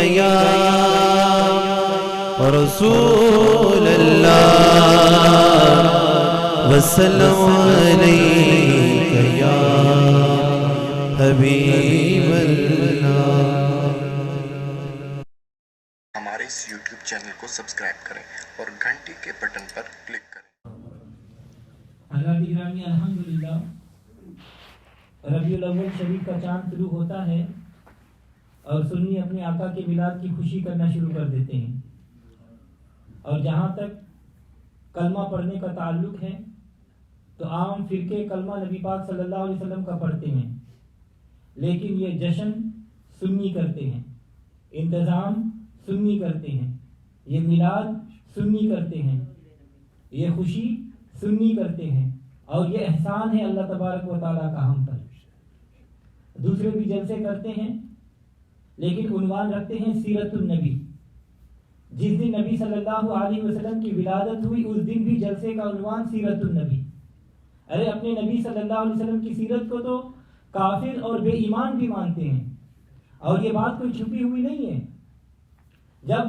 یا رسول اللہ وسلم علیک یا حبیب اللہ۔ ہمارے اس یوٹیوب چینل کو سبسکرائب کریں اور گھنٹی کے بٹن پر کلک کریں۔ حضرات گرامی، الحمدللہ ربیع الاول شریف کا چاند طلوع ہوتا ہے اور سنی اپنے آقا کے میلاد کی خوشی کرنا شروع کر دیتے ہیں، اور جہاں تک کلمہ پڑھنے کا تعلق ہے تو عام فرقے کلمہ نبی پاک صلی اللہ علیہ وسلم کا پڑھتے ہیں، لیکن یہ جشن سنی کرتے ہیں، انتظام سنی کرتے ہیں، یہ میلاد سنی کرتے ہیں، یہ خوشی سنی کرتے ہیں، اور یہ احسان ہے اللہ تبارک و تعالیٰ کا ہم پر۔ دوسرے بھی جلسے کرتے ہیں لیکن عنوان رکھتے ہیں سیرت النبی۔ جس دن نبی صلی اللہ علیہ وسلم کی ولادت ہوئی اس دن بھی جلسے کا عنوان سیرت النبی۔ ارے اپنے نبی صلی اللہ علیہ وسلم کی سیرت کو تو کافر اور بے ایمان بھی مانتے ہیں، اور یہ بات کوئی چھپی ہوئی نہیں ہے۔ جب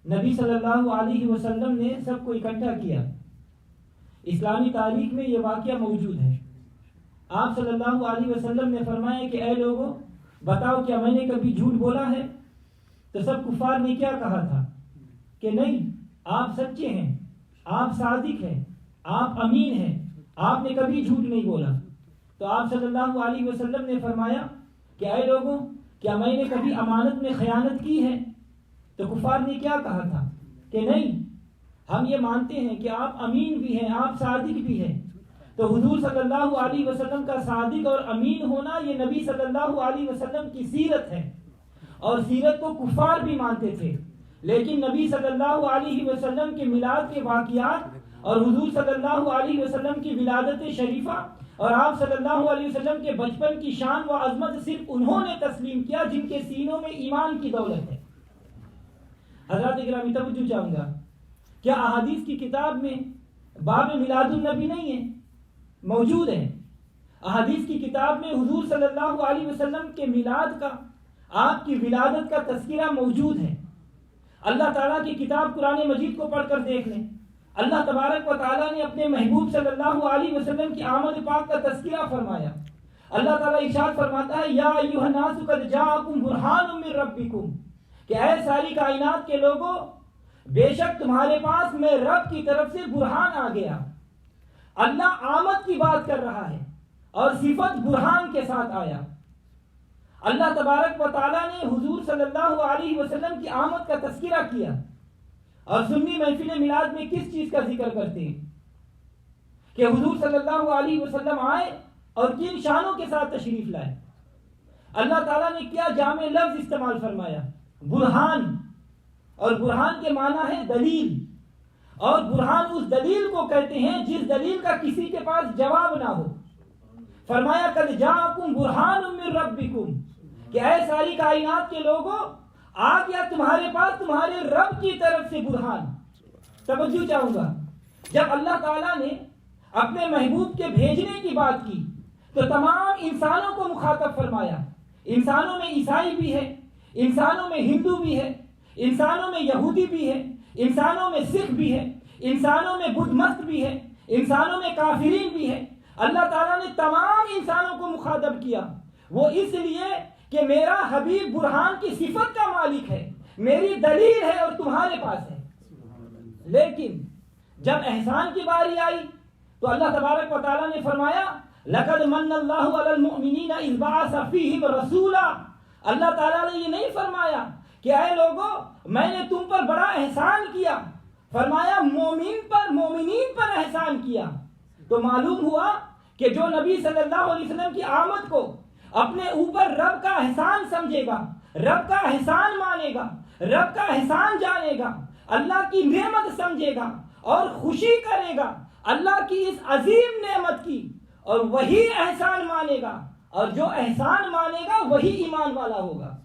نبی صلی اللہ علیہ وسلم نے سب کو اکٹھا کیا، اسلامی تاریخ میں یہ واقعہ موجود ہے۔ آپ صلی اللہ علیہ وسلم نے فرمایا کہ اے لوگوں، بتاؤ کیا میں نے کبھی جھوٹ بولا ہے؟ تو سب کفار نے کیا کہا تھا کہ نہیں، آپ سچے ہیں، آپ صادق ہیں، آپ امین ہیں، آپ نے کبھی جھوٹ نہیں بولا۔ تو آپ صلی اللہ علیہ وسلم نے فرمایا کہ اے لوگوں، کیا میں نے کبھی امانت میں خیانت کی ہے؟ تو کفار نے کیا کہا تھا کہ نہیں، ہم یہ مانتے ہیں کہ آپ امین بھی ہیں، آپ صادق بھی ہیں۔ تو حضور صلی اللہ علیہ وسلم کا صادق اور امین ہونا یہ نبی صلی اللہ علیہ وسلم کی سیرت ہے، اور سیرت کو کفار بھی مانتے تھے، لیکن نبی صلی اللہ علیہ وسلم کے میلاد کے واقعات اور حضور صلی اللہ علیہ وسلم کی ولادت شریفہ اور آپ صلی اللہ علیہ وسلم کے بچپن کی شان و عظمت صرف انہوں نے تسلیم کیا جن کے سینوں میں ایمان کی دولت ہے۔ حضرات گرامی، توجہ چاہوں گا، کیا احادیث کی کتاب میں باب میلاد النبی نہیں ہے؟ موجود ہے۔ احادیث کی کتاب میں حضور صلی اللہ علیہ وسلم کے میلاد کا، آپ کی ولادت کا تذکرہ موجود ہے۔ اللہ تعالیٰ کی کتاب قرآن مجید کو پڑھ کر دیکھ لیں، اللہ تبارک و تعالیٰ نے اپنے محبوب صلی اللہ علیہ وسلم کی آمد پاک کا تذکرہ فرمایا۔ اللہ تعالیٰ ارشاد فرماتا ہے یا ایھا الناس قد جاءکم برہان من ربکم، کہ اے ساری کائنات کے لوگوں، بے شک تمہارے پاس میں رب کی طرف سے برہان آ گیا۔ اللہ آمد کی بات کر رہا ہے اور صفت برہان کے ساتھ آیا۔ اللہ تبارک و تعالیٰ نے حضور صلی اللہ علیہ وسلم کی آمد کا تذکرہ کیا، اور سنی محفل میلاد میں کس چیز کا ذکر کرتے ہیں کہ حضور صلی اللہ علیہ وسلم آئے اور کن شانوں کے ساتھ تشریف لائے۔ اللہ تعالیٰ نے کیا جامع لفظ استعمال فرمایا، برہان، اور برہان کے معنی ہے دلیل، اور برہان اس دلیل کو کہتے ہیں جس دلیل کا کسی کے پاس جواب نہ ہو۔ فرمایا قد جاءکم برہان من ربکم، کہ اے ساری کائنات کے لوگوں، آ گیا تمہارے پاس تمہارے رب کی طرف سے برہان۔ توجہ چاہوں گا، جب اللہ تعالیٰ نے اپنے محبوب کے بھیجنے کی بات کی تو تمام انسانوں کو مخاطب فرمایا۔ انسانوں میں عیسائی بھی ہے، انسانوں میں ہندو بھی ہے، انسانوں میں یہودی بھی ہے، انسانوں میں سکھ بھی ہے، انسانوں میں بدھ مست بھی ہے، انسانوں میں کافرین بھی ہے۔ اللہ تعالیٰ نے تمام انسانوں کو مخاطب کیا، وہ اس لیے کہ میرا حبیب برہان کی صفت کا مالک ہے، میری دلیل ہے اور تمہارے پاس ہے۔ لیکن جب احسان کی باری آئی تو اللہ تبارک و تعالیٰ نے فرمایا لقد من اللہ علی المؤمنین اذ بعث فیہم رسولا۔ اللہ تعالیٰ نے یہ نہیں فرمایا کہ اے لوگوں، میں نے تم پر بڑا احسان کیا، فرمایا مومنین پر احسان کیا۔ تو معلوم ہوا کہ جو نبی صلی اللہ علیہ وسلم کی آمد کو اپنے اوپر رب کا احسان سمجھے گا، رب کا احسان مانے گا، رب کا احسان جانے گا، اللہ کی نعمت سمجھے گا اور خوشی کرے گا اللہ کی اس عظیم نعمت کی، اور وہی احسان مانے گا، اور جو احسان مانے گا وہی ایمان والا ہوگا۔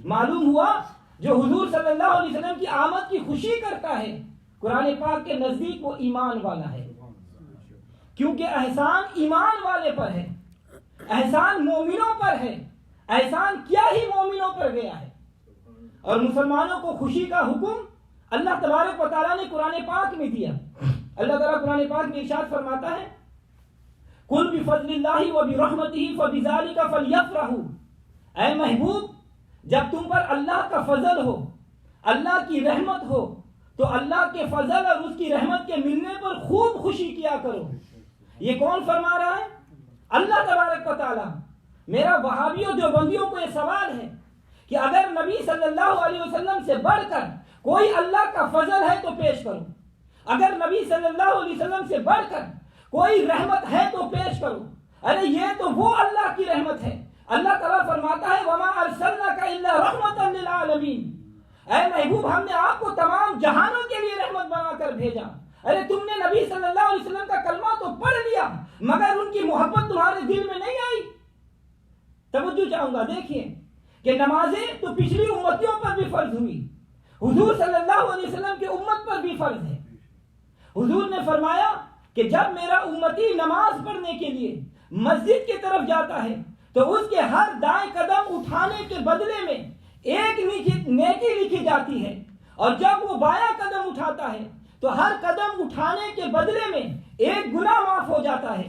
معلوم ہوا جو حضور صلی اللہ علیہ وسلم کی آمد کی خوشی کرتا ہے قرآن پاک کے نزدیک وہ ایمان والا ہے، کیونکہ احسان ایمان والے پر ہے، احسان مومنوں پر ہے۔ احسان کیا ہی مومنوں پر گیا ہے، اور مسلمانوں کو خوشی کا حکم اللہ تبارک و تعالیٰ نے قرآن پاک میں دیا. اللہ تعالیٰ قرآن پاک میں ارشاد فرماتا ہے قُلْ بِفَضْلِ اللَّهِ وَبِرَحْمَتِهِ فَبِذَلِكَ فَلْيَفْرَحُوا. اے محبوب جب تم پر اللہ کا فضل ہو، اللہ کی رحمت ہو، تو اللہ کے فضل اور اس کی رحمت کے ملنے پر خوب خوشی کیا کرو. یہ کون فرما رہا ہے؟ اللہ تبارک و تعالیٰ. میرا وہابیوں دیوبندیوں کو یہ سوال ہے کہ اگر نبی صلی اللہ علیہ وسلم سے بڑھ کر کوئی اللہ کا فضل ہے تو پیش کرو، اگر نبی صلی اللہ علیہ وسلم سے بڑھ کر کوئی رحمت ہے تو پیش کرو. ارے یہ تو وہ اللہ کی رحمت ہے. اللہ تعالیٰ فرماتا ہے وَمَا أَرْسَلْنَاكَ إِلَّا رَحْمَةً لِلْعَالَمِينَ. اے محبوب ہم نے آپ کو تمام جہانوں کے لیے رحمت بنا کر بھیجا. ارے تم نے نبی صلی اللہ علیہ وسلم کا کلمہ تو پڑھ لیا مگر ان کی محبت تمہارے دل میں نہیں آئی. توجہ چاہوں گا، دیکھیے کہ نمازیں تو پچھلی امتیوں پر بھی فرض ہوئی، حضور صلی اللہ علیہ وسلم کی امت پر بھی فرض ہے. حضور نے فرمایا کہ جب میرا امتی نماز پڑھنے کے لیے مسجد کی طرف جاتا ہے تو اس کے ہر دائیں قدم اٹھانے کے بدلے میں ایک نیکی لکھی جاتی ہے، اور جب وہ بایاں قدم اٹھاتا ہے تو ہر قدم اٹھانے کے بدلے میں ایک گناہ معاف ہو جاتا ہے.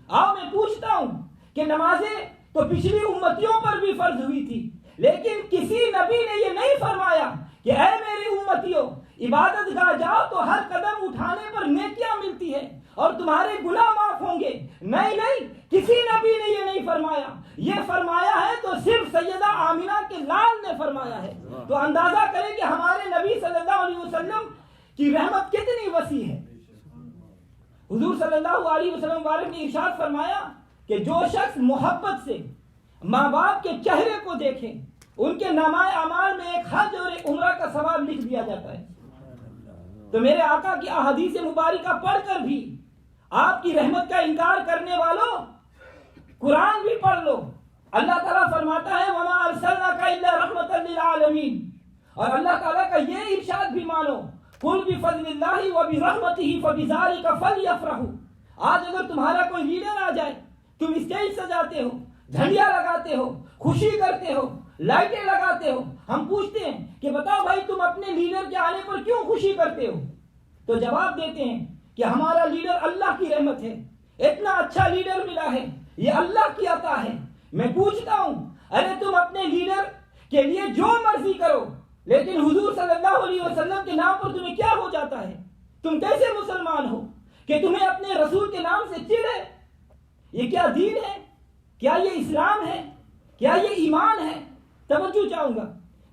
آؤ میں پوچھتا ہوں کہ نمازیں تو پچھلی امتیوں پر بھی فرض ہوئی تھی، لیکن کسی نبی نے یہ نہیں فرمایا کہ اے میری امتیوں عبادت گاہ جاؤ تو ہر قدم اٹھانے پر نیکیاں ملتی ہے اور تمہارے گناہ معاف ہوں گے. نہیں، کسی نبی نے یہ نہیں فرمایا. یہ فرمایا ہے تو صرف سیدہ آمینہ کے لال نے فرمایا ہے. تو اندازہ کریں کہ ہمارے نبی صلی اللہ علیہ وسلم کی رحمت کتنی وسیع ہے. حضور صلی اللہ علیہ وسلم بارک نے ارشاد فرمایا کہ جو شخص محبت سے ماں باپ کے چہرے کو دیکھے ان کے نامہ اعمال میں ایک حج اور ایک عمرہ کا ثواب لکھ دیا جاتا ہے. تو میرے آقا کی احادیث مبارکہ پڑھ کر بھی آپ کی رحمت کا انکار کرنے والوں قرآن بھی پڑھ لو. اللہ تعالیٰ فرماتا ہے وَمَا أَرْسَلْنَاكَ إِلَّا رَحْمَةً لِلْعَالَمِينَ. اور اللہ تعالیٰ کا یہ ارشاد بھی مانو قُلْ بِفَضْلِ اللَّهِ وَبِرَحْمَتِهِ فَبِذَلِكَ فَلْيَفْرَحُوا. آج اگر تمہارا کوئی لیڈر آ جائے، تم اسٹیج سجاتے ہو، جھنڈیاں لگاتے ہو، خوشی کرتے ہو، لائٹیں لگاتے ہو، ہم پوچھتے ہیں کہ بتاؤ بھائی تم اپنے لیڈر کے آنے پر کیوں خوشی کرتے ہو؟ تو جواب دیتے ہیں کہ ہمارا لیڈر اللہ کی رحمت ہے، اتنا اچھا لیڈر ملا ہے، یہ اللہ کی عطا ہے. میں پوچھتا ہوں ارے تم اپنے لیڈر کے لیے جو مرضی کرو لیکن حضور صلی اللہ علیہ وسلم کے نام پر تمہیں کیا ہو جاتا ہے؟ تم کیسے مسلمان ہو کہ تمہیں اپنے رسول کے نام سے چڑ ہے؟ یہ کیا دین ہے؟ کیا یہ اسلام ہے؟ کیا یہ ایمان ہے؟ توجہ چاہوں گا،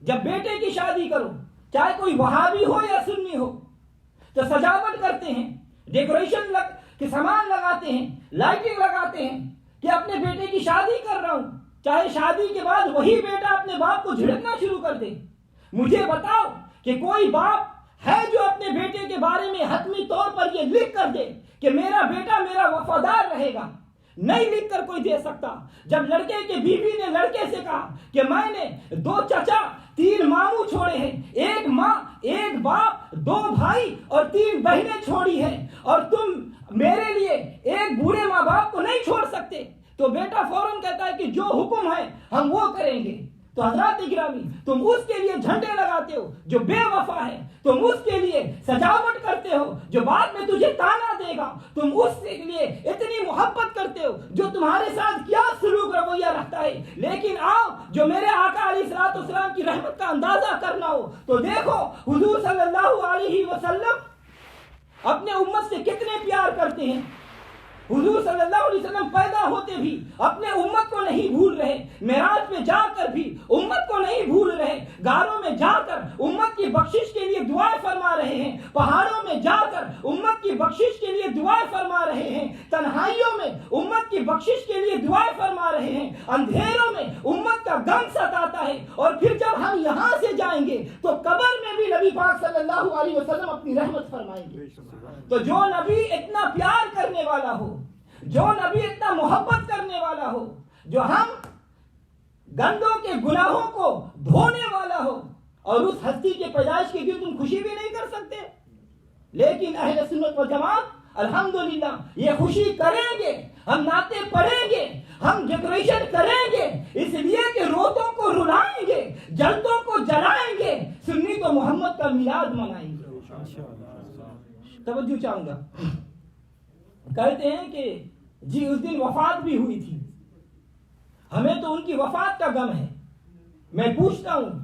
جب بیٹے کی شادی کرو چاہے کوئی وہابی ہو یا سنی ہو تو سجاوٹ کرتے ہیں، ڈیکوریشن کے سامان لگاتے ہیں، لائٹنگ لگاتے ہیں کہ اپنے بیٹے کی شادی کر رہا ہوں. چاہے شادی کے بعد وہی بیٹا اپنے باپ کو جھڑکنا شروع کر دے. مجھے بتاؤ کہ کوئی باپ ہے جو اپنے بیٹے کے بارے میں حتمی طور پر یہ لکھ کر دے کہ میرا بیٹا میرا وفادار رہے گا؟ نہیں لکھ کر کوئی دے سکتا. جب لڑکے کے بیوی نے لڑکے سے کہا کہ میں نے 2 چچا 3 ماموں چھوڑے ہیں، 1 ماں 1 باپ 2 بھائی اور 3 بہنیں چھوڑی ہیں، اور تم میرے لیے ایک بوڑھے ماں باپ کو نہیں چھوڑ سکتے، تو بیٹا فوراً کہتا ہے کہ جو حکم ہے ہم وہ کریں گے. تو حضرات گرامی، تم اس کے لیے جھنڈے لگاتے ہو جو بے وفا ہے، تم اس کے لیے سجاوٹ کرتے ہو جو بعد میں تجھے تانا دے گا، تم اس کے لیے اتنی محبت کرتے ہو جو تمہارے ساتھ کیا سلوک رویہ رکھتا ہے. لیکن آؤ جو میرے آقا علیہ الصلوۃ والسلام کی رحمت کا اندازہ کرنا ہو تو دیکھو حضور صلی اللہ علیہ وسلم اپنے امت سے کتنے پیار کرتے ہیں. حضور صلی اللہ علیہ وسلم پیدا ہوتے بھی اپنے امت کو نہیں بھول رہے، معراج پہ جا کر بھی امت کو نہیں بھول رہے، غاروں میں جا کر امت کی بخشش کے لیے دعائیں فرما رہے ہیں، پہاڑوں میں جا کر امت کی بخشش کے لیے دعائیں فرما رہے ہیں، تنہائیوں میں امت کی بخشش کے لیے دعائیں فرما رہے ہیں، اندھیروں میں امت کا غم ستاتا ہے، اور پھر جب ہم یہاں سے جائیں گے تو قبر میں بھی نبی پاک صلی اللہ علیہ وسلم اپنی رحمت فرمائیں گے. تو جو نبی اتنا پیار کرنے والا ہو، جو نبی اتنا محبت کرنے والا ہو، جو ہم گندوں کے گناہوں کو دھونے والا ہو، اور اس ہستی کے پیدائش کے لیے تم خوشی بھی نہیں کر سکتے. لیکن اہل سنت و جماعت الحمدللہ یہ خوشی کریں گے، ہم نعتیں پڑھیں گے، ہم ڈیکوریشن کریں گے، اس لیے کہ روتوں کو رلائیں گے، جلدوں کو جلائیں گے، میلاد منائیں گے. توجہ چاہوں گا. کہتے ہیں کہ جی اس دن وفات بھی ہوئی تھی, ہمیں تو ان کی وفات کا غم ہے. میں پوچھتا ہوں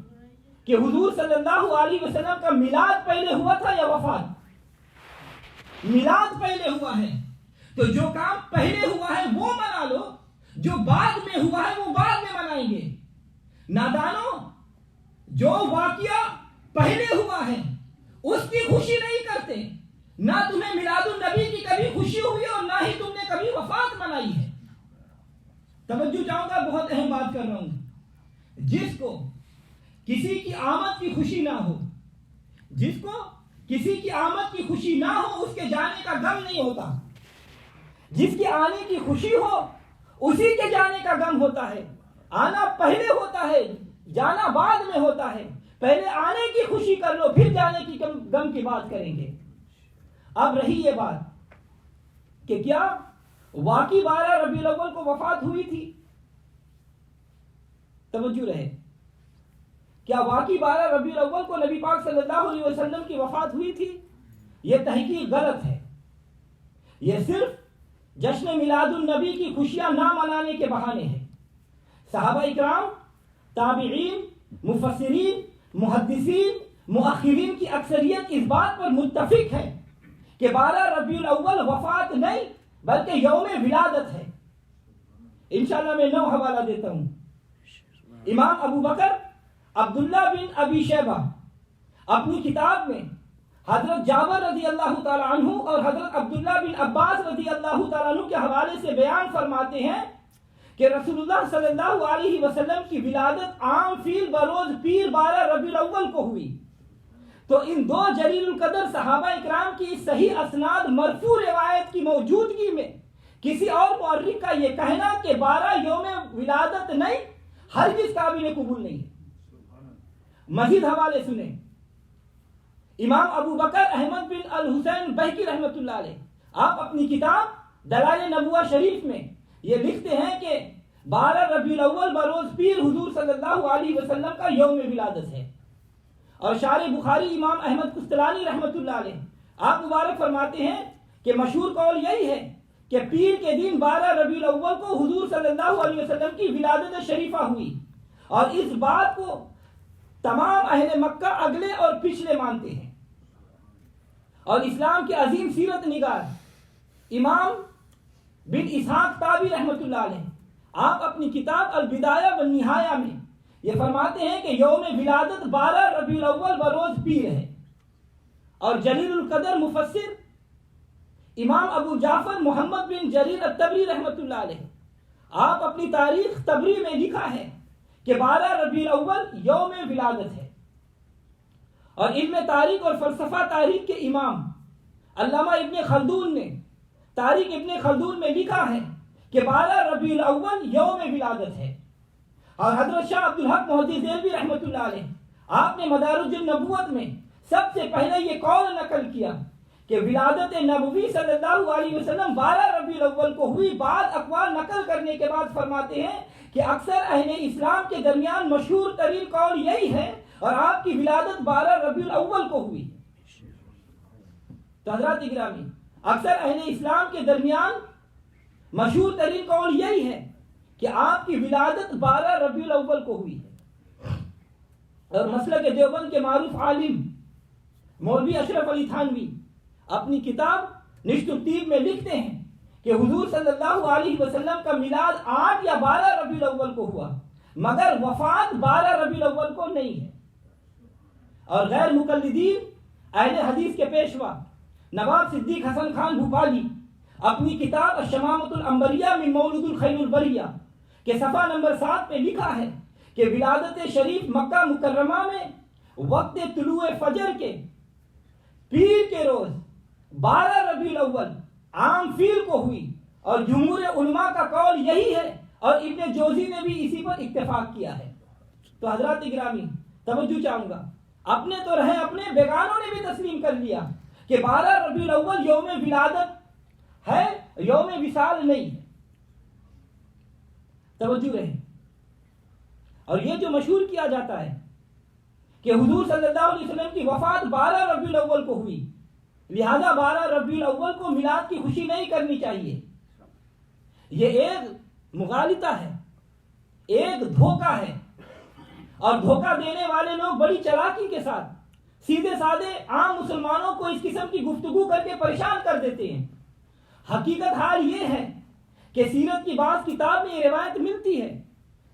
کہ حضور صلی اللہ علیہ وسلم کا میلاد پہلے ہوا تھا یا وفات؟ میلاد پہلے ہوا ہے, تو جو کام پہلے ہوا ہے وہ منا لو, جو بعد میں ہوا ہے وہ بعد میں منائیں گے. نادانو, جو واقعہ پہلے ہوا ہے اس کی خوشی نہیں کرتے. نہ تمہیں میلاد النبی کی کبھی خوشی ہوئی اور نہ ہی تم نے کبھی وفات منائی ہے. توجہ چاہوں گا, بہت اہم بات کر رہا ہوں. جس کو کسی کی آمد کی خوشی نہ ہو, جس کو کسی کی آمد کی خوشی نہ ہو, اس کے جانے کا غم نہیں ہوتا. جس کے آنے کی خوشی ہو اسی کے جانے کا غم ہوتا ہے. آنا پہلے ہوتا ہے, جانا بعد میں ہوتا ہے. پہلے آنے کی خوشی کر لو, پھر جانے کی غم کی بات کریں گے. اب رہی یہ بات کہ کیا واقعی 12 ربیع الاول کو وفات ہوئی تھی؟ توجہ رہے, کیا واقعی 12 ربیع الاول کو نبی پاک صلی اللہ علیہ وسلم کی وفات ہوئی تھی؟ یہ تحقیق غلط ہے. یہ صرف جشن میلاد النبی کی خوشیاں نہ منانے کے بہانے ہیں. صحابہ اکرام, تابعین, مفسرین, محدثین, مؤخرین کی اکثریت اس بات پر متفق ہے کہ 12 ربیع الاول وفات نہیں بلکہ یوم ولادت ہے. انشاءاللہ میں 9 حوالہ دیتا ہوں. امام ابو بکر عبداللہ بن ابی شیبہ اپنی کتاب میں حضرت جابر رضی اللہ تعالیٰ عنہ اور حضرت عبداللہ بن عباس رضی اللہ تعالیٰ عنہ کے حوالے سے بیان فرماتے ہیں کہ رسول اللہ صلی اللہ علیہ وسلم کی ولادت عام فیل بروز پیر 12 ربیع الاول کو ہوئی. تو ان دو جلیل القدر صحابہ اکرام کی صحیح اسناد مرفوع روایت کی موجودگی میں کسی اور مورخ کا یہ کہنا کہ 12 یوم ولادت نہیں, ہرگز قابل قبول نہیں. مزید حوالے سنیں. امام ابو بکر احمد بن الحسین بہقی رحمۃ اللہ علیہ, آپ اپنی کتاب دلائل نبوہ شریف میں یہ لکھتے ہیں کہ 12 ربیع الاول بروز پیر حضور صلی اللہ علیہ وسلم کا یوم ولادت ہے. اور شارح بخاری امام احمد قسطلانی رحمۃ اللہ علیہ, آپ مبارک فرماتے ہیں کہ مشہور قول یہی ہے کہ پیر کے دن 12 ربیع الاول کو حضور صلی اللہ علیہ وسلم کی ولادت شریفہ ہوئی. اور اس بات کو تمام اہل مکہ اگلے اور پچھلے مانتے ہیں. اور اسلام کے عظیم سیرت نگار امام بن اسحاق تابی رحمۃ اللہ علیہ, آپ اپنی کتاب البدایہ والنہایہ میں یہ فرماتے ہیں کہ یوم ولادت 12 ربیع الاول بروز پیر ہے. اور جلیل القدر مفسر امام ابو جعفر محمد بن جریر الطبری رحمۃ اللہ علیہ, آپ اپنی تاریخ طبری میں لکھا ہے کہ 12 ربیع الاول یوم ولادت ہے. اور علم تاریخ اور فلسفہ تاریخ کے امام علامہ ابن خلدون نے تاریخ ابن خلدون میں لکھا ہے کہ 12 ربیع الاول یوم ولادت ہے. اور حضرت شاہ عبدالحق محدث دہلوی رحمۃ اللہ علیہ, آپ نے مدارج النبوت میں سب سے پہلے یہ قول نقل کیا کہ ولادت نبوی صلی اللہ علیہ وسلم 12 ربیع الاول کو ہوئی. بعض اقوال نقل کرنے کے بعد فرماتے ہیں کہ اکثر اہل اسلام کے درمیان مشہور ترین قول یہی ہے, اور آپ کی ولادت 12 ربیع الاول کو ہوئی. تو حضرات گرامی, اکثر اہل اسلام کے درمیان مشہور ترین قول یہی ہے کہ آپ کی ولادت 12 ربیع الاول کو ہوئی ہے. اور مسلک دیوبند کے معروف عالم مولوی اشرف علی تھانوی اپنی کتاب نشت الطیب میں لکھتے ہیں کہ حضور صلی اللہ علیہ وسلم کا میلاد 8 یا 12 ربیع الاول کو ہوا, مگر وفات 12 ربیع الاول کو نہیں ہے. اور غیر مقلدین اہل حدیث کے پیشوا نواب صدیق حسن خان بھوپالی اپنی کتاب الشمامۃ العنبریہ من مولد الخیر البریہ کے صفحہ نمبر 7 پہ لکھا ہے کہ ولادت شریف مکہ مکرمہ میں وقت طلوع فجر کے پیر کے روز 12 ربیع الاول عام فیل کو ہوئی. اور جمہور علماء کا قول یہی ہے, اور ابن جوزی نے بھی اسی پر اتفاق کیا ہے. تو حضرات گرامی, توجہ چاہوں گا, اپنے تو رہے اپنے, بیگانوں نے بھی تسلیم کر لیا کہ 12 ربیع الاول یوم ولادت ہے, یوم وصال نہیں. توجہ رہے. اور یہ جو مشہور کیا جاتا ہے کہ حضور صلی اللہ علیہ وسلم کی وفات 12 ربیع الاول کو ہوئی، لہذا 12 ربیع الاول کو میلاد کی خوشی نہیں کرنی چاہیے. یہ ایک مغالطہ ہے، ایک دھوکہ ہے، اور دھوکہ دینے والے لوگ بڑی چلاکی کے ساتھ سیدھے سادے عام مسلمانوں کو اس قسم کی گفتگو کر کے پریشان کر دیتے ہیں. حقیقت حال یہ ہے کہ سیرت کی بعض کتاب میں یہ روایت ملتی ہے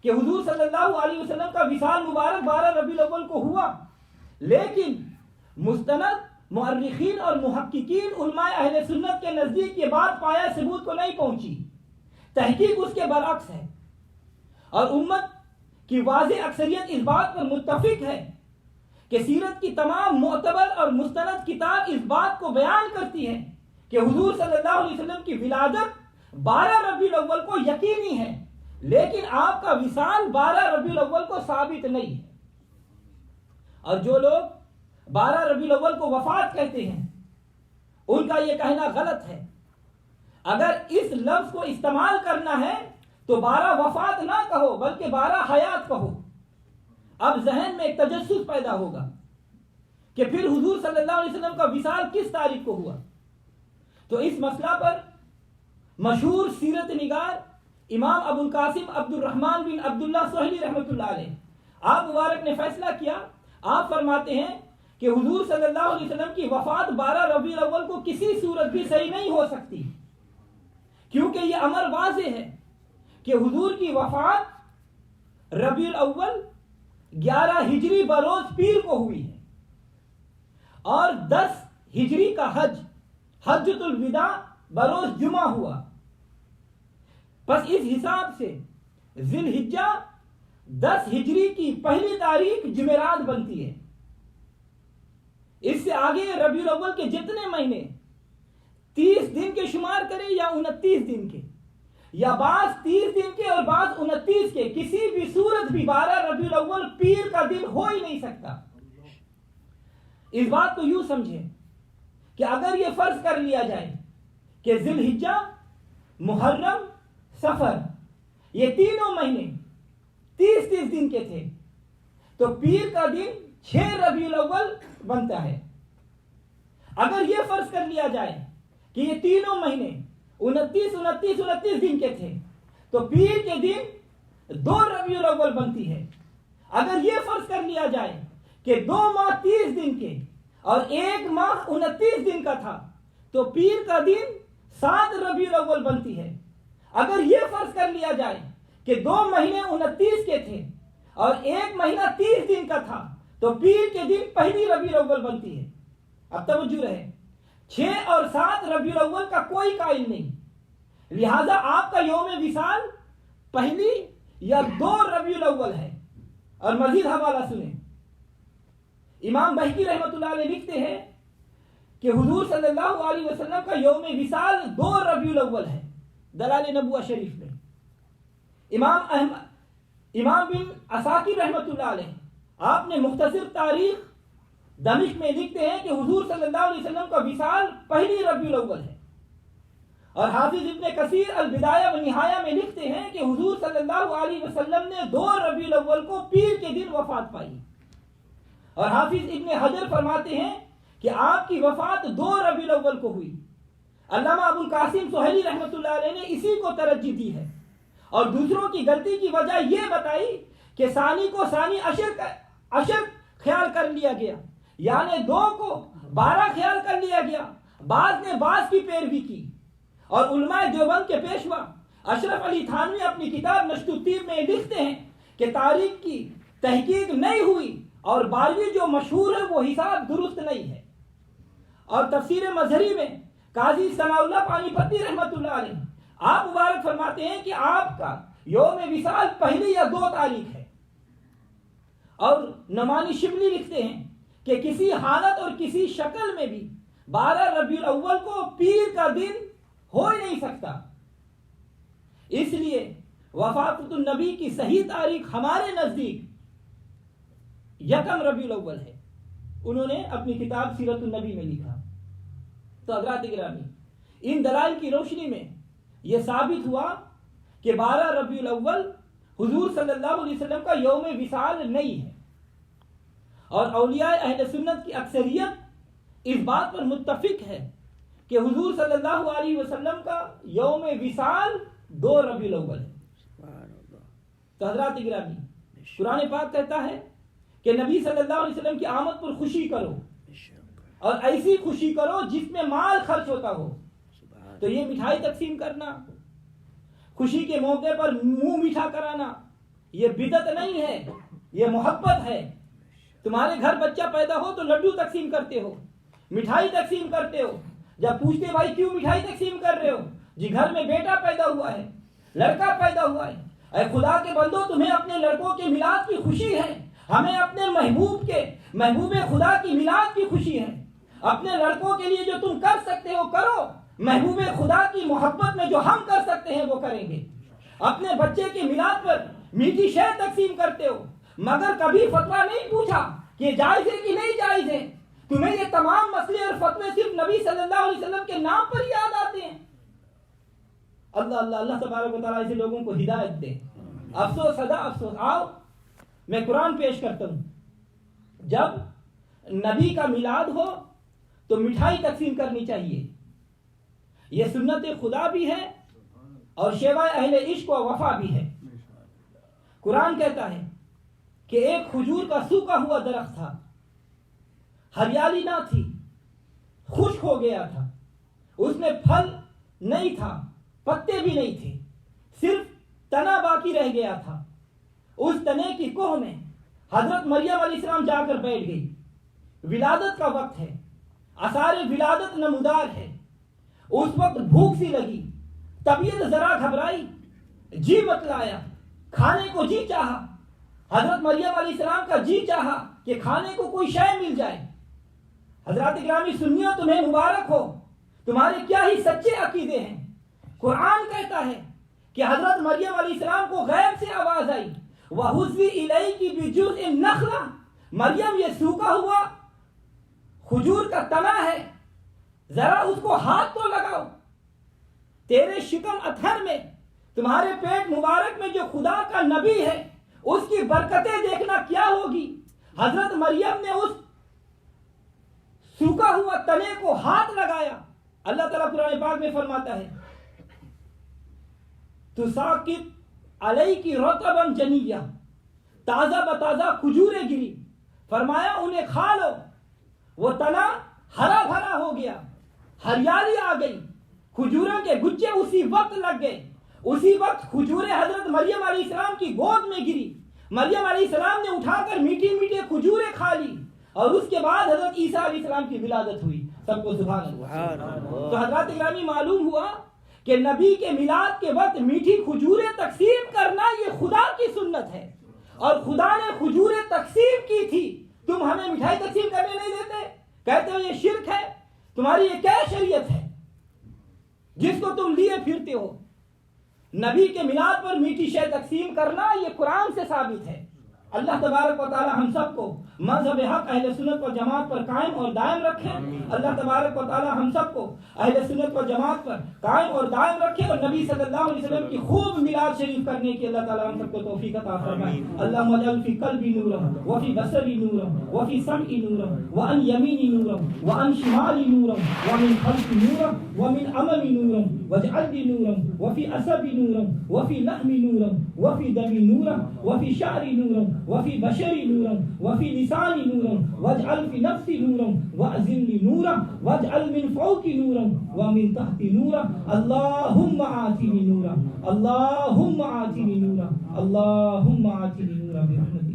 کہ حضور صلی اللہ علیہ وسلم کا وصال مبارک 12 ربیع الاول کو ہوا، لیکن مستند مؤرخین اور محققین علماء اہل سنت کے نزدیک یہ بات پایا ثبوت کو نہیں پہنچی. تحقیق اس کے برعکس ہے، اور امت کی واضح اکثریت اس بات پر متفق ہے کہ سیرت کی تمام معتبر اور مستند کتاب اس بات کو بیان کرتی ہے کہ حضور صلی اللہ علیہ وسلم کی ولادت 12 ربیع الاول کو یقینی ہے، لیکن آپ کا وصال 12 ربیع الاول کو ثابت نہیں ہے. اور جو لوگ 12 ربیع الاول کو وفات کہتے ہیں ان کا یہ کہنا غلط ہے. اگر اس لفظ کو استعمال کرنا ہے تو 12 وفات نہ کہو بلکہ 12 حیات کہو. اب ذہن میں ایک تجسس پیدا ہوگا کہ پھر حضور صلی اللہ علیہ وسلم کا وصال کس تاریخ کو ہوا. تو اس مسئلہ پر مشہور سیرت نگار امام ابو القاسم عبد الرحمن بن عبداللہ سہیلی رحمۃ اللہ علیہ آپ مبارک نے فیصلہ کیا. آپ فرماتے ہیں کہ حضور صلی اللہ علیہ وسلم کی وفات 12 ربیع الاول کو کسی صورت بھی صحیح نہیں ہو سکتی، کیونکہ یہ امر واضح ہے کہ حضور کی وفات ربیع الاول 11 ہجری بروز پیر کو ہوئی ہے، اور 10 ہجری کا حجۃ الوداع بروز جمعہ ہوا. بس اس حساب سے ذی الحجہ 10 ہجری کی پہلی تاریخ جمعرات بنتی ہے. اس سے آگے ربیع الاول کے جتنے مہینے 30 دن کے شمار کریں یا 29 دن کے، یا بعض 30 دن کے اور بعض 29 کے، کسی بھی صورت بھی 12 ربیع الاول پیر کا دن ہو ہی نہیں سکتا. اس بات کو یوں سمجھیں کہ اگر یہ فرض کر لیا جائے کہ ذی الحجہ، محرم، سفر یہ تینوں مہینے 30 دن کے تھے تو پیر کا دن 6 ربیع الاول بنتا ہے. اگر یہ فرض کر لیا جائے کہ یہ تینوں مہینے 29 دن کے تھے تو پیر کے دن 2 ربیع الاول بنتی ہے. اگر یہ فرض کر لیا جائے کہ 2 ماہ 30 دن کے اور 1 ماہ 29 دن کا تھا تو پیر کا دن 7 ربیع الاول بنتی ہے. اگر یہ فرض کر لیا جائے کہ 2 مہینے 29 کے تھے اور 1 مہینہ 30 دن کا تھا تو پیر کے دن پہلی ربیع الاول بنتی ہے. اب توجہ رہے، 6 اور 7 ربیع الاول کا کوئی قائل نہیں، لہذا آپ کا یوم وصال پہلی یا 2 ربیع الاول ہے. اور مزید حوالہ سنیں، امام بہقی رحمۃ اللہ علیہ لکھتے ہیں کہ حضور صلی اللہ علیہ وسلم کا یوم وصال 2 ربیع الاول ہے دلائل نبوہ شریف میں. امام بن عساکر رحمۃ اللہ علیہ آپ نے مختصر تاریخ دمشق میں لکھتے ہیں کہ حضور صلی اللہ علیہ وسلم کا وصال پہلی ربیع الاول ہے. اور حافظ ابن کثیر البدایہ و نہایہ میں لکھتے ہیں کہ حضور صلی اللہ علیہ وسلم نے 2 ربیع الاول کو پیر کے دن وفات پائی. اور حافظ ابن حجر فرماتے ہیں کہ آپ کی وفات 2 ربیع الاول کو ہوئی. علامہ ابو القاسم سہیلی رحمۃ اللہ علیہ نے اسی کو ترجیح دی ہے، اور دوسروں کی غلطی کی وجہ یہ بتائی کہ ثانی کو ثانی عشر خیال کر لیا گیا، یعنی 2 کو 12 خیال کر لیا گیا. بعض نے بعض کی پیروی کی، اور علماء دیوبند کے پیشوا اشرف علی تھانوی اپنی کتاب نشط الطیب میں لکھتے ہیں کہ تاریخ کی تحقیق نہیں ہوئی اور 12ویں جو مشہور ہے وہ حساب درست نہیں ہے. اور تفسیر مظہری میں قاضی ثناء اللہ پانی پتی رحمۃ اللہ علیہ آپ مبارک فرماتے ہیں کہ آپ کا یوم وصال پہلی یا 2 تاریخ ہے. اور نعمانی شبلی لکھتے ہیں کہ کسی حالت اور کسی شکل میں بھی 12 ربیع الاول کو پیر کا دن ہو ہی نہیں سکتا. اس لیے وفات النبی کی صحیح تاریخ ہمارے نزدیک 1 ربیع الاول ہے. انہوں نے اپنی کتاب سیرت النبی میں لکھا. تو حضرات گرامی، ان دلائل کی روشنی میں یہ ثابت ہوا کہ 12 ربیع الاول حضور صلی اللہ علیہ وسلم کا یوم وصال نہیں ہے. اور اولیاء اہل سنت کی اکثریت اس بات پر متفق ہے کہ حضور صلی اللہ علیہ وسلم کا یوم وصال 2 ربیع الاول ہے۔ تو حضرات گرامی، قرآن پاک کہتا ہے کہ نبی صلی اللہ علیہ وسلم کی آمد پر خوشی کرو، اور ایسی خوشی کرو جس میں مال خرچ ہوتا ہو۔ تو یہ مٹھائی تقسیم کرنا، خوشی کے موقع پر منہ میٹھا کرانا، یہ بدعت نہیں ہے، یہ محبت ہے۔ تمہارے گھر بچہ پیدا ہو تو لڈو تقسیم کرتے ہو، مٹھائی تقسیم کرتے ہو۔ جب پوچھتے بھائی کیوں مٹھائی تقسیم کر رہے ہو؟ جی گھر میں بیٹا پیدا ہوا ہے، لڑکا پیدا ہوا ہے۔ اے خدا کے بندو، تمہیں اپنے لڑکوں کے میلاد کی خوشی ہے، ہمیں اپنے محبوب خدا کی میلاد کی خوشی ہے۔ اپنے لڑکوں کے لیے جو تم کر سکتے ہو کرو، محبوب خدا کی محبت میں جو ہم کر سکتے ہیں وہ کریں گے۔ اپنے بچے کے میلاد پر میٹھی شے تقسیم کرتے ہو، مگر کبھی فتویٰ نہیں پوچھا کہ یہ جائز ہے کہ نہیں جائز ہے۔ تمہیں یہ تمام مسئلے اور فتوے صرف نبی صلی اللہ علیہ وسلم کے نام پر یاد آتے ہیں۔ اللہ اللہ اللہ تبارک و تعالیٰ ایسے لوگوں کو ہدایت دے۔ افسوس سدا افسوس۔ آؤ میں قرآن پیش کرتا ہوں۔ جب نبی کا میلاد ہو تو مٹھائی تقسیم کرنی چاہیے، یہ سنت خدا بھی ہے اور شیوہ اہل عشق و وفا بھی ہے۔ قرآن کہتا ہے کہ ایک کھجور کا سوکھا ہوا درخت تھا، ہریالی نہ تھی، خشک ہو گیا تھا، اس میں پھل نہیں تھا، پتے بھی نہیں تھے، صرف تنا باقی رہ گیا تھا۔ اس تنے کی کوہ میں حضرت مریم علیہ السلام جا کر بیٹھ گئی۔ ولادت کا وقت ہے، آثار ولادت نمودار ہے۔ اس وقت بھوک سی لگی، طبیعت ذرا گھبرائی، جی متلایا، کھانے کو جی چاہا۔ حضرت مریم علیہ السلام کا جی چاہا کہ کھانے کو کوئی شے مل جائے۔ حضرات گرامی سنیو، تمہیں مبارک ہو، تمہارے کیا ہی سچے عقیدے ہیں۔ قرآن کہتا ہے کہ حضرت مریم علیہ السلام کو غیب سے آواز آئی، وَحُزِّ إِلَيْكِ بِجُزْءِ النَّخْلَةِ، مریم یہ سوکھا ہوا کھجور کا تنا ہے، ذرا اس کو ہاتھ تو لگاؤ۔ تیرے شکم اتھر میں، تمہارے پیٹ مبارک میں جو خدا کا نبی ہے، اس کی برکتیں دیکھنا کیا ہوگی۔ حضرت مریم نے اس سوکھا ہوا تنے کو ہاتھ لگایا۔ اللہ تعالیٰ قرآن پاک میں فرماتا ہے تُسَاقِطْ عَلَيْكِ رَطَبًا جَنِيًّا، تازہ بتازہ کھجوریں گری، فرمایا انہیں کھا لو۔ وہ تنا ہرا بھرا ہو گیا، ہریالی آ گئی، کھجوروں کے گچھے اسی وقت لگ گئے۔ اسی وقت کھجوریں حضرت مریم علیہ السلام کی گود میں گری۔ مریم علیہ السلام نے اٹھا کر میٹھی میٹھی کھجوریں کھا لی، اور اس کے بعد حضرت عیسیٰ علیہ السلام کی ولادت ہوئی۔ سب کو سبحان اللہ۔ تو حضرات گرامی معلوم ہوا کہ نبی کے میلاد کے وقت میٹھی کھجوریں تقسیم کرنا یہ خدا کی سنت ہے، اور خدا نے کھجوریں تقسیم کی تھی۔ تم ہمیں مٹھائی تقسیم کرنے نہیں دیتے، کہتے ہو یہ شرک ہے۔ تمہاری یہ کیا شریعت ہے جس کو تم لیے پھرتے ہو؟ نبی کے میلاد پر میٹھی شے تقسیم کرنا یہ قرآن سے ثابت ہے۔ اللہ تبارک و تعالی ہم سب کو مذہب حق اہل سنت و جماعت پر قائم اور دائم رکھے۔ اللہ تبارک و تعالی ہم سب کو اہل سنت و جماعت پر قائم اور دائم رکھے، اور نبی صلی اللہ علیہ وسلم کی خوب میلاد شریف کرنے کی اللہ تعالی ہم سب کو توفیق عطا فرمائے۔ اللہم اجعل فی قلبی نورا وفی بصری نورا وفی سمعی نورا وعن یمینی نورا وعن شمالی نورا ومن خلفی نورا ومن امامی نورا واجعل لي نورا وفي عصبي نورا وفي لحمي نورا وفي دمي نورا وفي شعري نورا وفي بشري نورا وفي لساني نورا واجعل في نفسي نورا واعزل لي نورا واجعل من فوقي نورا ومن تحتي نورا اللهم آتني نورا اللهم آتني نورا اللهم آتني نورا برحمتك